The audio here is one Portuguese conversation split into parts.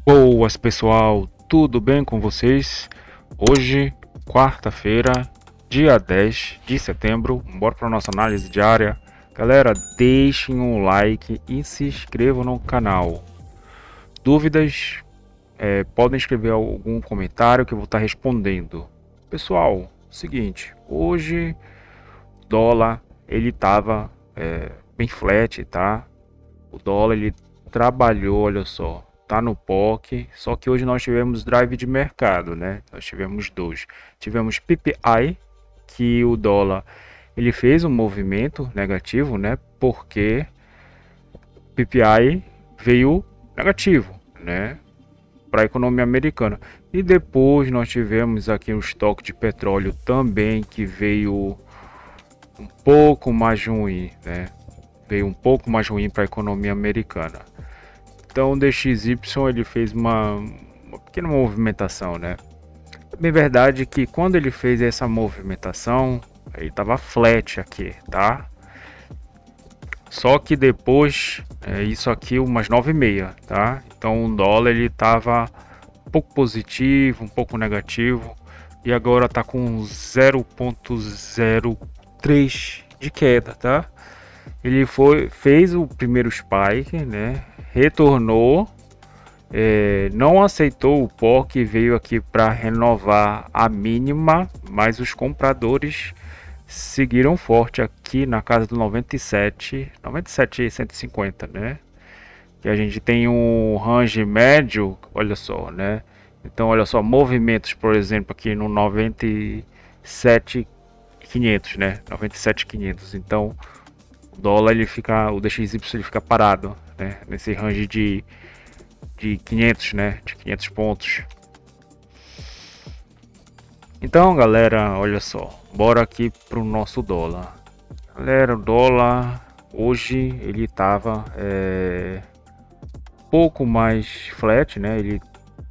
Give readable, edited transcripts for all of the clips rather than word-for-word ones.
Boas, pessoal, tudo bem com vocês? Hoje, quarta-feira, dia 10 de setembro, bora para nossa análise diária. Galera, deixem um like e se inscrevam no canal. Dúvidas, podem escrever algum comentário que eu vou estar respondendo. Pessoal, seguinte, hoje o dólar ele estava bem flat, tá? O dólar ele trabalhou, olha só, tá no POC, só que hoje nós tivemos drive de mercado, né? Nós tivemos dois. Tivemos PPI, que o dólar ele fez um movimento negativo, né? Porque PPI veio negativo, né? Para a economia americana. E depois nós tivemos aqui o estoque de petróleo também que veio um pouco mais ruim, né? Veio um pouco mais ruim para a economia americana. Então o DXY ele fez uma pequena movimentação, né? Bem verdade que quando ele fez essa movimentação, ele estava flat aqui, tá? Só que depois, isso aqui umas 9,6, tá? Então o dólar ele estava um pouco positivo, um pouco negativo e agora tá com 0,03 de queda, tá? Ele fez o primeiro spike, né? Retornou, não aceitou o POC e veio aqui para renovar a mínima, mas os compradores seguiram forte aqui na casa do 97 e 150, né? Que a gente tem um range médio, olha só, né? Então olha só, movimentos, por exemplo, aqui no 97,500, né? 97,500. Então o dólar ele fica, o DXY ele fica parado, né? Nesse range de 500, né? De 500 pontos. Então, galera, olha só, bora aqui pro nosso dólar. Galera, o dólar hoje ele tava pouco mais flat, né? Ele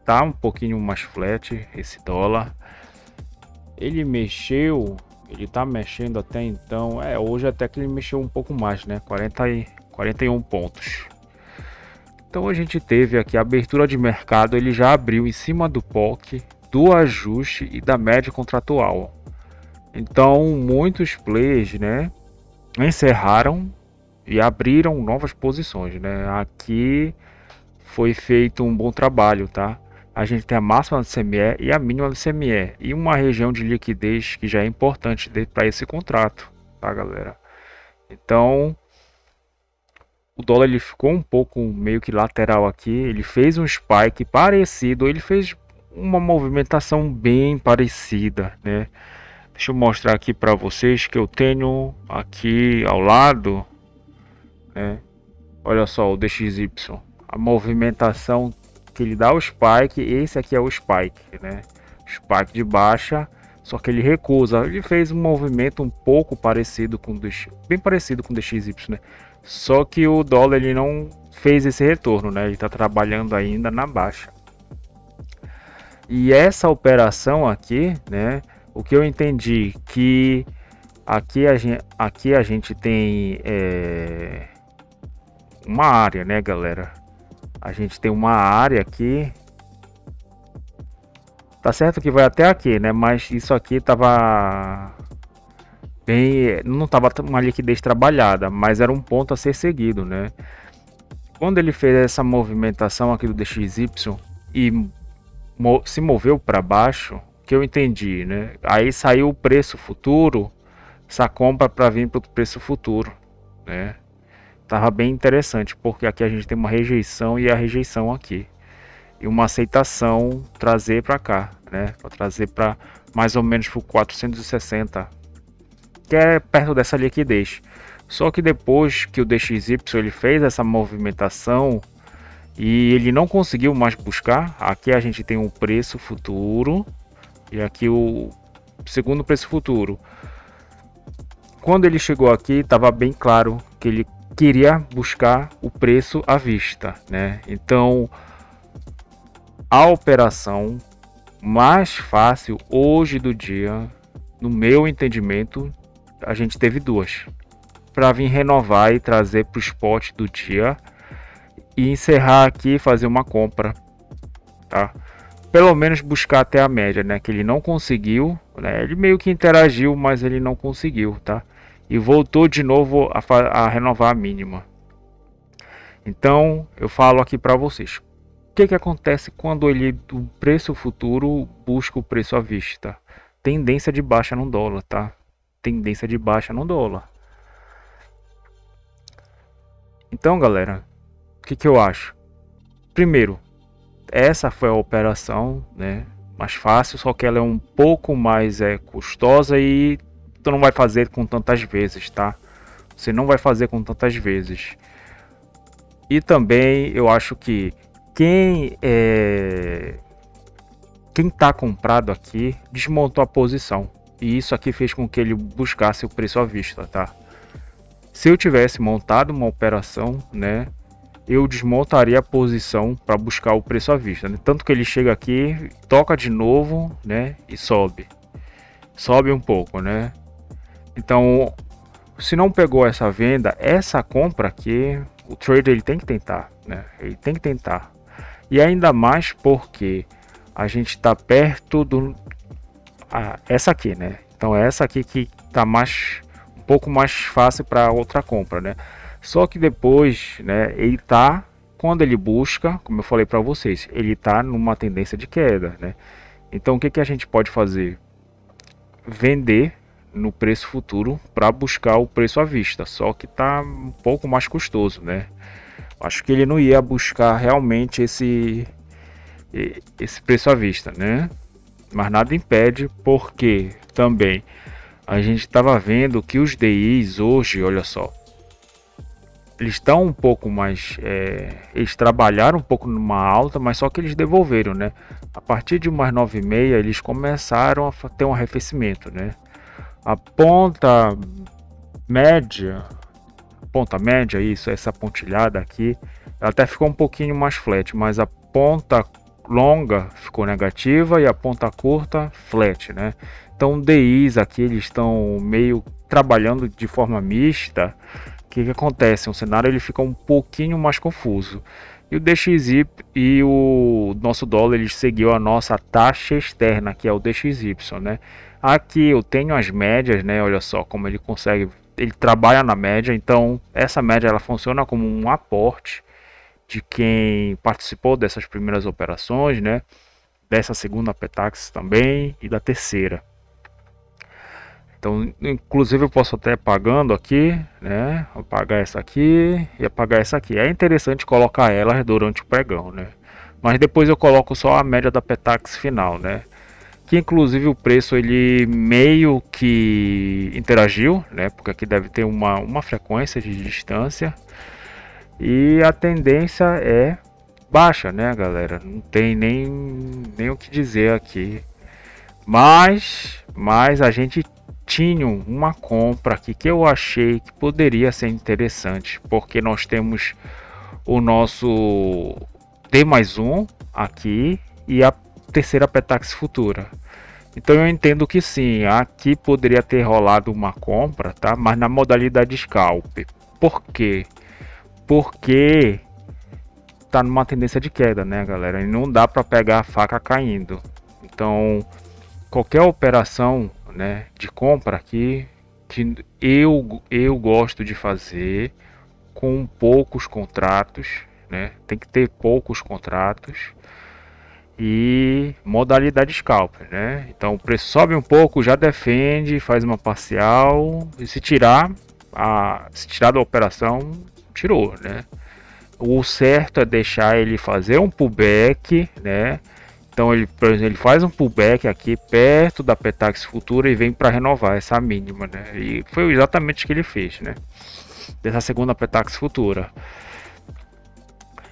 tá um pouquinho mais flat esse dólar. Ele mexeu, ele tá mexendo até então, hoje até que ele mexeu um pouco mais, né? 41 pontos. Então a gente teve aqui a abertura de mercado, ele já abriu em cima do POC, do ajuste e da média contratual. Então muitos players, né, encerraram e abriram novas posições, né? Aqui foi feito um bom trabalho, tá? A gente tem a máxima do CME e a mínima do CME e uma região de liquidez que já é importante para esse contrato, tá, galera? Então o dólar ele ficou um pouco meio que lateral aqui, ele fez um spike parecido, ele fez uma movimentação bem parecida, né? Deixa eu mostrar aqui para vocês que eu tenho aqui ao lado, né? Olha só o DXY, a movimentação que ele dá o spike, esse aqui é o spike, né? Spike de baixa, só que ele recusa, ele fez um movimento um pouco parecido com o bem parecido com o DXY, né? Só que o dólar ele não fez esse retorno, né? Ele está trabalhando ainda na baixa. E essa operação aqui, né? O que eu entendi que aqui a gente tem uma área, né, galera? A gente tem uma área aqui. Tá certo que vai até aqui, né? Mas isso aqui tava bem, não tava uma liquidez trabalhada, mas era um ponto a ser seguido, né? Quando ele fez essa movimentação aqui do DXY e se moveu para baixo, que eu entendi, né? Aí saiu o preço futuro, essa compra para vir para o preço futuro, né? Tava bem interessante, porque aqui a gente tem uma rejeição e a rejeição aqui. E uma aceitação trazer para cá, né? Para trazer para mais ou menos para 460, que é perto dessa liquidez. Só que depois que o DXY ele fez essa movimentação e ele não conseguiu mais buscar, aqui a gente tem um preço futuro e aqui o segundo preço futuro. Quando ele chegou aqui, estava bem claro que ele queria buscar o preço à vista, né? Então a operação mais fácil hoje do dia, no meu entendimento, a gente teve duas para vir renovar e trazer para o spot do dia e encerrar aqui e fazer uma compra tá? Pelo menos buscar até a média, né? Que ele não conseguiu, né? Ele meio que interagiu, mas ele não conseguiu, tá? E voltou de novo a renovar a mínima. Então, eu falo aqui para vocês. O que acontece quando ele do preço futuro busca o preço à vista? Tendência de baixa no dólar, tá? Tendência de baixa no dólar. Então, galera, o que eu acho? Primeiro, essa foi a operação, né? Mais fácil, só que ela é um pouco mais custosa e tu não vai fazer com tantas vezes, tá? Você não vai fazer com tantas vezes. E também eu acho que quem tá comprado aqui desmontou a posição. E isso aqui fez com que ele buscasse o preço à vista, tá? Se eu tivesse montado uma operação, né, eu desmontaria a posição para buscar o preço à vista, né? Tanto que ele chega aqui, toca de novo, né, e sobe um pouco, né? Então, se não pegou essa venda, essa compra aqui, o trader ele tem que tentar, né? Ele tem que tentar. E ainda mais porque a gente está perto do essa aqui, né? Então essa aqui que tá mais um pouco mais fácil para outra compra, né? Só que depois, né, ele tá quando ele busca, como eu falei para vocês, ele tá numa tendência de queda, né? Então o que a gente pode fazer? Vender no preço futuro para buscar o preço à vista, só que tá um pouco mais custoso, né? Acho que ele não ia buscar realmente esse preço à vista, né? Mas nada impede, porque também a gente estava vendo que os DIs hoje, olha só, eles estão um pouco mais, eles trabalharam um pouco numa alta, mas só que eles devolveram, né? A partir de umas 9,6 eles começaram a ter um arrefecimento, né? A ponta média, isso, essa pontilhada aqui, ela até ficou um pouquinho mais flat, mas a ponta longa ficou negativa e a ponta curta flat, né? Então DIs aqui eles estão meio trabalhando de forma mista. O que acontece? O cenário ele fica um pouquinho mais confuso. E o DXY e o nosso dólar ele seguiu a nossa taxa externa, que é o DXY, né? Aqui eu tenho as médias, né? Olha só como ele consegue, ele trabalha na média, então essa média ela funciona como um aporte de quem participou dessas primeiras operações, né? Dessa segunda Petax também e da terceira. Então, inclusive eu posso até pagando aqui, né? Apagar essa aqui e apagar essa aqui. É interessante colocar elas durante o pregão, né? Mas depois eu coloco só a média da Petax final, né? Que inclusive o preço ele meio que interagiu, né? Porque aqui deve ter uma frequência de distância. E a tendência é baixa, né, galera? Não tem nem o que dizer aqui. Mas a gente tinha uma compra aqui que eu achei que poderia ser interessante, porque nós temos o nosso D+1 aqui e a terceira Petax futura. Então eu entendo que sim, aqui poderia ter rolado uma compra, tá? Mas na modalidade scalp. Por quê? Porque tá numa tendência de queda, né, galera? E não dá para pegar a faca caindo. Então, qualquer operação, né, de compra aqui que eu gosto de fazer com poucos contratos, né? Tem que ter poucos contratos e modalidade scalp, né? Então o preço sobe um pouco, já defende, faz uma parcial e se tirar da operação, tirou, né? O certo é deixar ele fazer um pullback, né? Então ele, por exemplo, ele faz um pullback aqui perto da Petax futura e vem para renovar essa mínima, né? E foi exatamente o que ele fez, né? Dessa segunda Petax futura.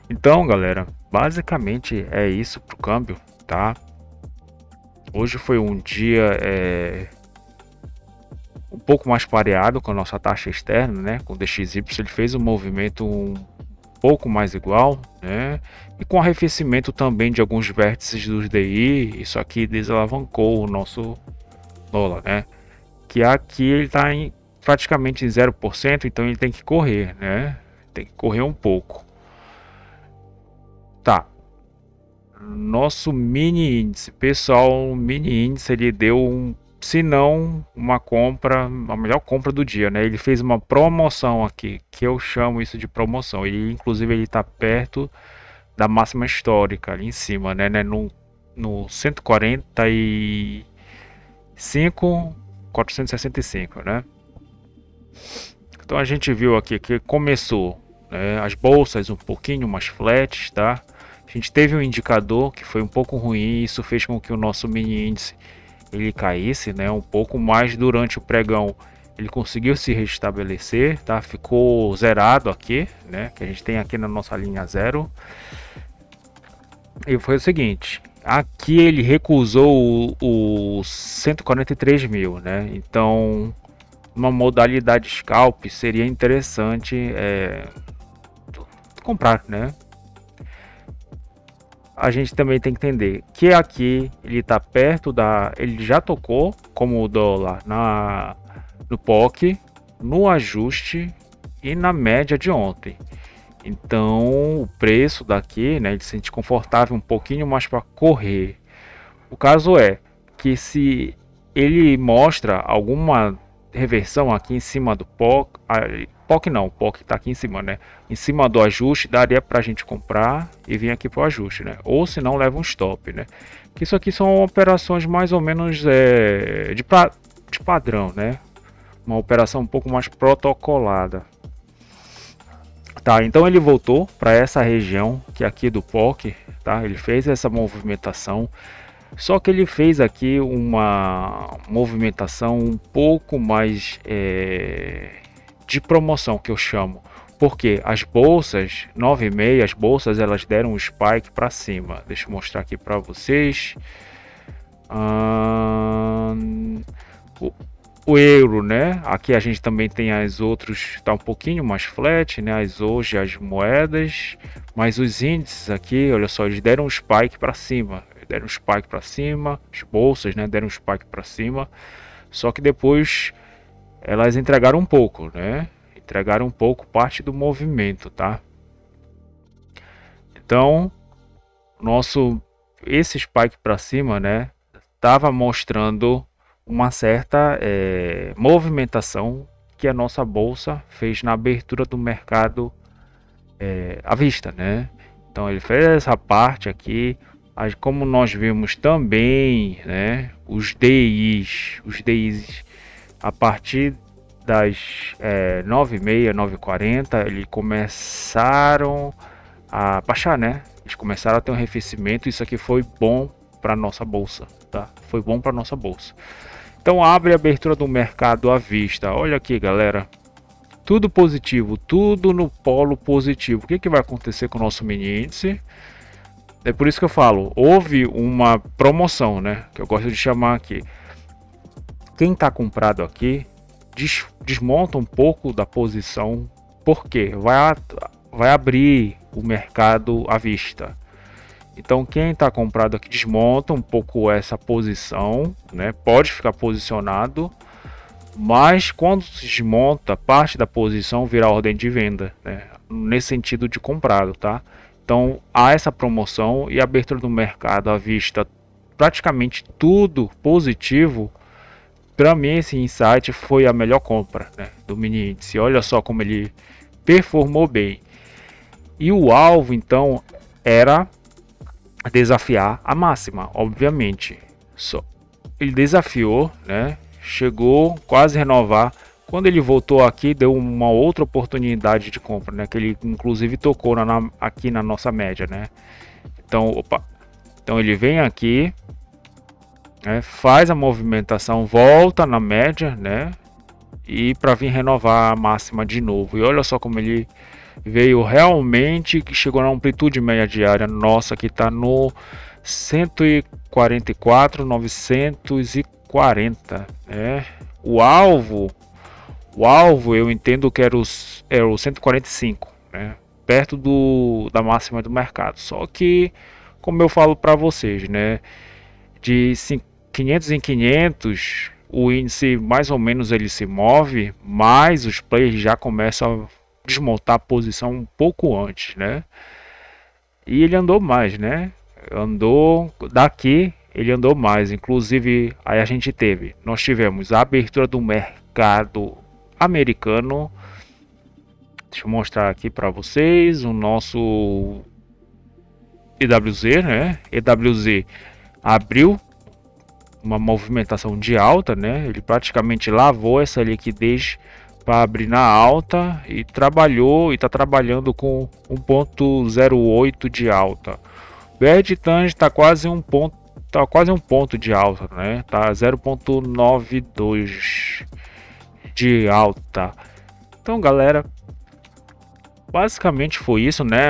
Então, galera, basicamente é isso pro câmbio, tá? Hoje foi um dia um pouco mais pareado com a nossa taxa externa, né? Com o DXY ele fez um movimento um pouco mais igual, né? E com arrefecimento também de alguns vértices dos DI, isso aqui desalavancou o nosso dólar, né? Que aqui ele está praticamente em 0%, então ele tem que correr, né? Tem que correr um pouco. Tá. Nosso mini índice, pessoal, o mini índice ele deu se não uma compra, a melhor compra do dia, né? Ele fez uma promoção aqui, que eu chamo isso de promoção. Ele inclusive ele está perto da máxima histórica ali em cima, né? No 145, 465, né? Então a gente viu aqui que começou, né, as bolsas um pouquinho mais flats, tá? A gente teve um indicador que foi um pouco ruim, isso fez com que o nosso mini índice ele caísse, né, um pouco mais durante o pregão. Ele conseguiu se restabelecer, tá? Ficou zerado aqui, né? Que a gente tem aqui na nossa linha zero. E foi o seguinte, aqui ele recusou os 143 mil, né? Então, uma modalidade scalp seria interessante comprar, né? A gente também tem que entender que aqui ele está perto ele já tocou como o dólar no POC, no ajuste e na média de ontem. Então o preço daqui, né, ele se sente confortável um pouquinho mais para correr. O caso é que se ele mostra alguma reversão aqui em cima do POC, POC não, o POC está aqui em cima, né? Em cima do ajuste, daria para a gente comprar e vir aqui para o ajuste, né? Ou se não, leva um stop, né? Que isso aqui são operações mais ou menos de padrão, né? Uma operação um pouco mais protocolada. Tá, então ele voltou para essa região que é aqui do POC, tá? Ele fez essa movimentação. Só que ele fez aqui uma movimentação um pouco mais de promoção, que eu chamo. Porque as bolsas 9,6, as bolsas elas deram um spike para cima. Deixa eu mostrar aqui para vocês. O euro, né? Aqui a gente também tem as outros, está um pouquinho mais flat, né? As moedas, mas os índices aqui, olha só, eles deram um spike para cima. Deram um spike para cima, as bolsas, né? Deram um spike para cima. Só que depois elas entregaram um pouco, né? Entregaram um pouco parte do movimento, tá? Então, esse spike para cima, né? Tava mostrando uma certa movimentação que a nossa bolsa fez na abertura do mercado à vista, né? Então ele fez essa parte aqui, como nós vimos também, né? Os DIs a partir das 9,6, 9,40, eles começaram a baixar, né? Eles começaram a ter um arrefecimento. Isso aqui foi bom para nossa bolsa, tá? Foi bom para nossa bolsa. Então abre a abertura do mercado à vista. Olha aqui, galera. Tudo positivo, tudo no polo positivo. O que vai acontecer com o nosso mini índice? É por isso que eu falo, houve uma promoção, né? Que eu gosto de chamar aqui. Quem está comprado aqui, desmonta um pouco da posição. Por quê? Vai abrir o mercado à vista. Então quem está comprado aqui desmonta um pouco essa posição, né? Pode ficar posicionado, mas quando se desmonta parte da posição vira ordem de venda, né? Nesse sentido de comprado, tá? Então há essa promoção e abertura do mercado à vista, praticamente tudo positivo. Para mim esse insight foi a melhor compra, né, do mini índice. Olha só como ele performou bem. E o alvo então era desafiar a máxima, obviamente. Ele desafiou, né? Chegou quase a renovar. Quando ele voltou aqui, deu uma outra oportunidade de compra, né? Que ele inclusive tocou aqui na nossa média, né? Então, então ele vem aqui, né? Faz a movimentação, volta na média, né? E para vir renovar a máxima de novo. E olha só como ele veio realmente, que chegou na amplitude média diária nossa, que está no 144.940, né? O alvo eu entendo que era o 145, né? Perto da máxima do mercado. Só que, como eu falo para vocês, né? De 500 em 500, o índice mais ou menos ele se move, mas os players já começam a desmontar a posição um pouco antes, né? E ele andou mais, né? andou daqui, ele andou mais. Inclusive, aí nós tivemos a abertura do mercado americano. Deixa eu mostrar aqui para vocês o nosso EWZ, né? EWZ abriu uma movimentação de alta, né? Ele praticamente lavou essa liquidez para abrir na alta e trabalhou e está trabalhando com 1,08 de alta. BR Tange está quase um ponto de alta, né? Tá 0,92 de alta. Então, galera, basicamente foi isso, né?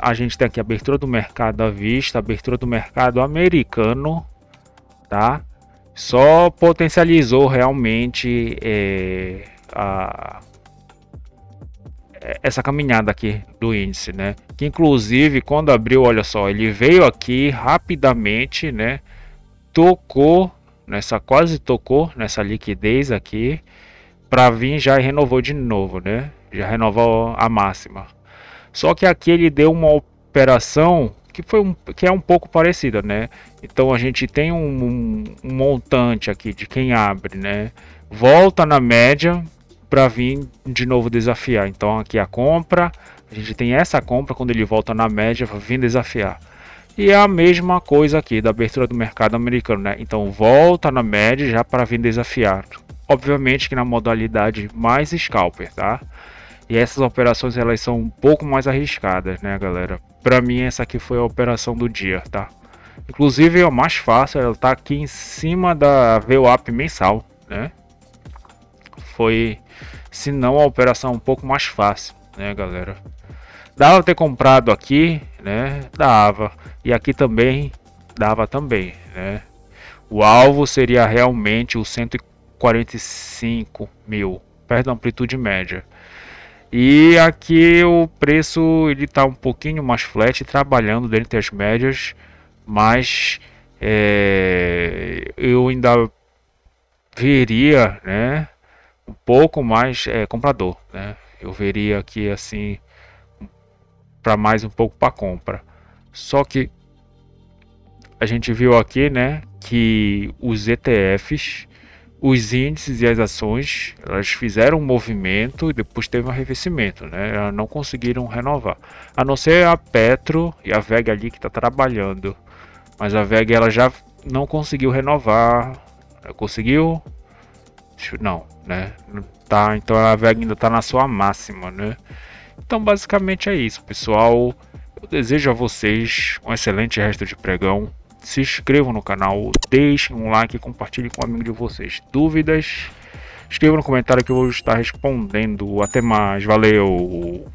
A gente tem aqui a abertura do mercado à vista, a abertura do mercado americano, tá? Só potencializou realmente essa caminhada aqui do índice, né? Que inclusive quando abriu, olha só, ele veio aqui rapidamente, né? Quase tocou nessa liquidez aqui para vir já e renovou de novo, né? Já renovou a máxima. Só que aqui ele deu uma operação que é um pouco parecida, né? Então a gente tem um montante aqui de quem abre, né? Volta na média para vir de novo desafiar. Então aqui a compra, a gente tem essa compra quando ele volta na média para vir desafiar. E é a mesma coisa aqui da abertura do mercado americano, né? Então volta na média já para vir desafiar. Obviamente que na modalidade mais scalper, tá? E essas operações elas são um pouco mais arriscadas, né, galera? Para mim essa aqui foi a operação do dia, tá? Inclusive é o mais fácil, ela tá aqui em cima da VWAP mensal, né? Foi, se não, a operação um pouco mais fácil, né, galera? Dava ter comprado aqui, né? Dava. E aqui também dava também, né? O alvo seria realmente o 145 mil, perto da amplitude média. E aqui o preço ele tá um pouquinho mais flat, trabalhando dentro das médias, mas eu ainda veria, né, um pouco mais comprador, né? Eu veria aqui assim para mais um pouco para compra. Só que a gente viu aqui, né, que os ETFs, os índices e as ações, elas fizeram um movimento e depois teve um arrefecimento, né? Elas não conseguiram renovar, a não ser a Petro e a VEG ali que está trabalhando, mas a VEG ela já não conseguiu renovar. Conseguiu? Não, né? Tá, então a VEG ainda está na sua máxima, né? Então basicamente é isso, pessoal. Eu desejo a vocês um excelente resto de pregão. Se inscrevam no canal, deixem um like e compartilhem com um amigo de vocês. Dúvidas? Escreva no comentário que eu vou estar respondendo. Até mais, valeu!